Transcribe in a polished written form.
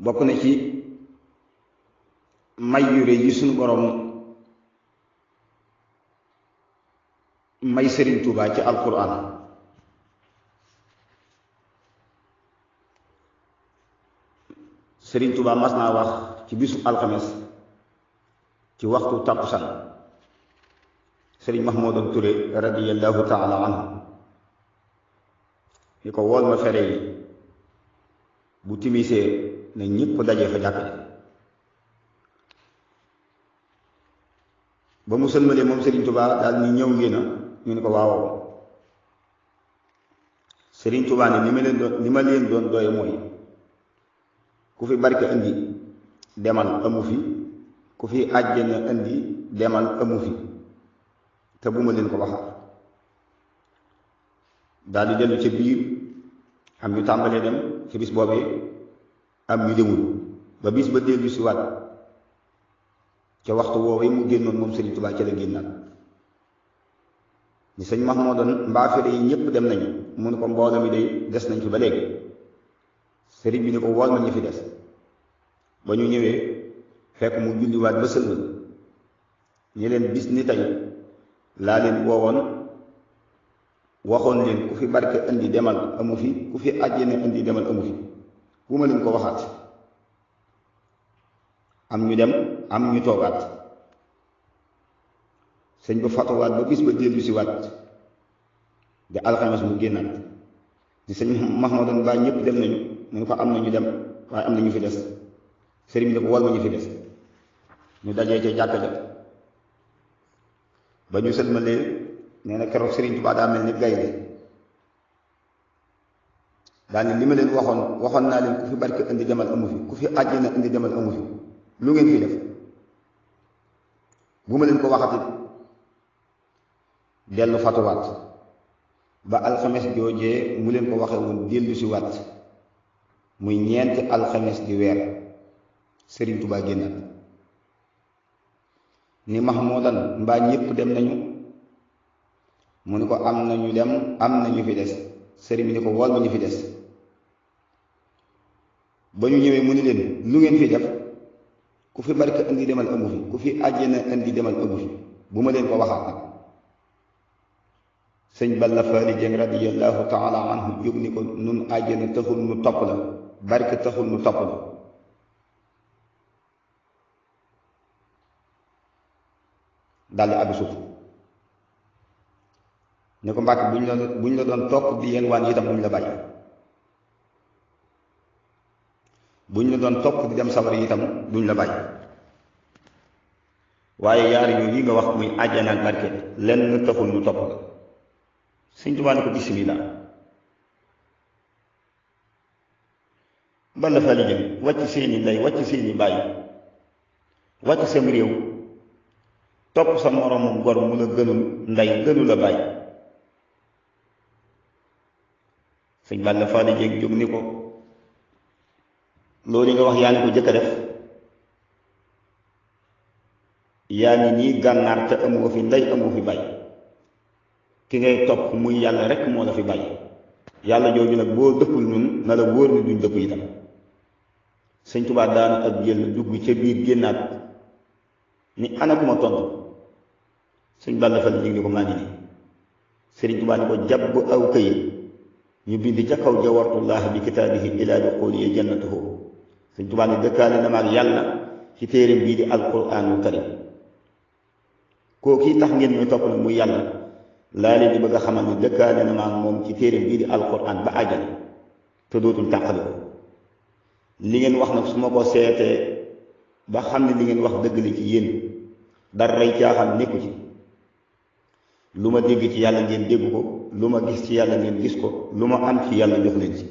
bokk na ci may yu rëy yi suñu borom may Sëriñ Tuubaa ci alquran. Sëriñ Tuubaa mas naa wax ci bisu alxames ci waxtu takkusaan. Sëriñ Mahmoudan Touré radiyallahu taala anhu ni ko wool ma fere yi bu timisee ne ñépp dajee fa jàkk ba mu sëlmalee moom Sëriñ Tuubaa daal ni ñëw ngeen ñu ni ko waaw. Sëriñ Tuubaa ne li ma leen doon doy mooy ku fi barke indi demal amu fi, ku fi àjjana indi demal amu fi, te bu ma leen ko waxaat. daal di dellu ca biir am ñu tàmbalee dem ci bis boobee am ñu demul ba bis ba dellu si waat ca waxtu woowee mu génnoon moom Sëriñ Tuubaa ca la génnaat ni sëñ Mahmoudan mbaa fere yi ñépp dem nañu mu ne ko mbooloo mi day des nañ fi ba léegi. sëriñ bi ni ko wool ma ñu fi des. ba ñu ñëwee fekk mu julliwaat ba sëlmal ñi leen bis ni tey laa leen woowoon waxoon leen ku fi barke indi demal amu fi, ku fi àjjana indi demal amu fi, bu ma leen ko waxaat. am ñu dem am ñu toogaat sëñ ba fatuwaat ba bis ba dellu si waat di alxames mu génnaat di sëñ Mahmoudan ba ñëpp dem nañu mu ne ko am na ñu dem waaye am na ñu fi des. sëriñ bi ne ko wol ma ñu fi des. ñu dajee ca jàkka ja ba ñu sëlmalee nee na keroog Sëriñ Tuubaa daa mel ni gaynde daal ni li ma leen waxoon naa leen ku fi barke indi demal amu fi, ku fi àjjana indi demal amu fi, lu ngeen fi def bu ma leen ko waxati. dellu fatuwaat ba alxames joojee mu leen ko waxe woon dellu si waat muy ñeenti alxames di weer. Sëriñ Tuubaa génnaat ni Mahmoudan mbaa ñépp dem nañu mu ni ko am nañu dem am nañu fi des. sëriñ bi ni ko wol ma ñu fi des. ba ñu ñëwee mu ni leen lu ngeen fi def ku fi barke indi demal amu fi, ku fi àjjana indi demal amu fi, bu ma leen ko waxaat nag. sëñ Balla Faali Jeng radiyallahu taala anhu jóg ni ko nun àjjana taxul nu topp la, barke taxul nu topp la. daldi àgg suuf ne ko Mbàkke buñ la doon topp di yéen waan itam duñ la bàyyi, buñ la doon topp di dem sawar itam duñ la bàyyi, waaye yaari yooyu yi nga wax muy àjjana ak barke lenn taxul nu topp la. Sëñ Tuubaa ne ko bismillah. Balla Faali Jeng wàcc seeni ndey wàcc seeni bàyyi wàcc sam réew topp sa moroomum gor mu la gënul ndey gënu la bàyyi. sëñ Balla Faali Jeng jóg ni ko loolu nga wax yaa ngi ko jëkk a def. yaa ngi nii gànnaar te amu fi ndey amu fi bàyyi, ki ngay topp muy yàlla rekk moo la fi bàyyi. yàlla jooju nag boo dëppul ñun na la wóor ni duñ dëpp itam. sëñ Tuubaa daanu ak jël dugg ca biir génnaat ni ana ku ma tontu. sëñ Balla Faali Jeng ni ko maa ngi nii. sëriñ Tuubaa ni ko jàpp aw këyit ñu bind ca kaw jawartullahi bi kitaabihi ilaa duxuuli jannatahu. sëñ Tuubaa ni dëkkaale na ma ak yàlla ci téereem bii di alquraanul karim. kooku tax ngeen muy topp nag muy yàlla laa leen di bëgg a xamal ni dëkkaale na ma ak moom ci téereem bii di alquraan ba àjjana te dootul tàqali ko. li ngeen wax nag su ma ko seetee ba xam ne li ngeen wax dëgg la ci yéen dara rey caaxaan nekku ci. lu ma dégg ci yàlla ngeen dégg ko, lu ma gis ci yàlla ngeen gis ko, lu ma am ci yàlla jox leen ci.